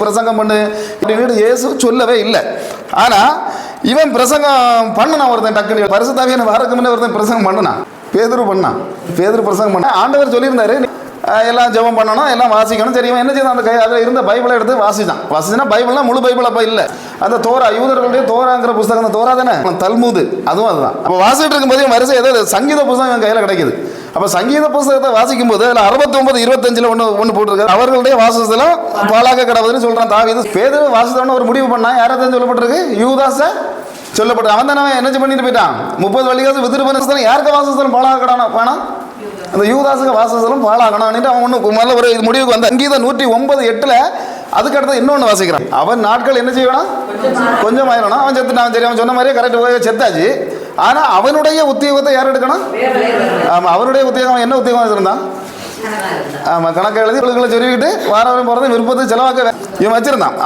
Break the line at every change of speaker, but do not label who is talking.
பிரசங்கம் பண்ணு அப்படின்னு இயேசு சொல்லவே இல்லை. ஆனால் இவன் பிரசங்கம் பண்ணுனான். ஒருத்தன் டக்குனு பரிசுத்தாவியான வாரக்கு முன்னே ஒருத்தன் பிரசங்கம் பண்ணுனான். பேதுரு பிரசங்கம் பண்ண ஆண்டவர் சொல்லியிருந்தாரு எல்லாம் ஜெபம் பண்ணணும், எல்லாம் வாசிக்கணும். சரி, இவன் என்ன செய்தான்? அந்த அதில் இருந்த பைபிளை எடுத்து வாசிச்சுனா பைபிள்னா முழு பைபிள் அப்போ இல்லை, அந்த தோரா, யூதர்களுடைய தோராங்கிற புஸ்தகம், அந்த தோரா தானே தல்மூது, அதுதான். அப்போ வாசிட்டு இருக்கும்போதே வரிசை ஏதோ சங்கீத புஸ்தகம் என் கையில் கிடைக்குது. அப்போ சங்கீத புஸ்தகத்தை வாசிக்கும் போது அதில் 69:25 ஒன்று போட்டிருக்காரு, அவர்களுடைய வாசஸ்தலம் பாழாக கிடவுதுன்னு சொல்கிறான் தாவீது. பேதுரு வாசஸ்தலம்னு ஒரு முடிவு பண்ணா, யாராவது சொல்லப்பட்டிருக்கு? யூதாஸ சொல்லப்பட்டு அவன் தானே என்ன பண்ணிட்டு போயிட்டான். 30 வழிகாசு விதிரு பண்ண யாருக்கு வாசஸ்தலம் பாழாக கிடானா வேணாம், அந்த யூதாசுக்கு வாசஸ்தலம் பாழாகணும். அவன் ஒன்று முதல்ல ஒரு முடிவுக்கு வந்த சங்கீதம் 109:8 அதுக்கு அடுத்து இன்னொன்று வாசிக்கிறான். அவன் நாட்கள் என்ன செய்யணும்? கொஞ்சம் ஆயிரணும். அவன் செத்துட்டான். சரி, அவன் சொன்ன மாதிரியே கரெக்ட் செத்தாச்சு. ஆனால் அவனுடைய உத்தியோகத்தை யார் எடுக்கணும்? ஆமாம், அவனுடைய உத்தியோகம் என்ன உத்தியோகம் வச்சுருந்தான்? ஆமாம், கணக்கு எழுதி சொல்லிக்கிட்டு வாரம் போகிறது விருப்பத்தை செலவாக்க இவன் வச்சிருந்தான்.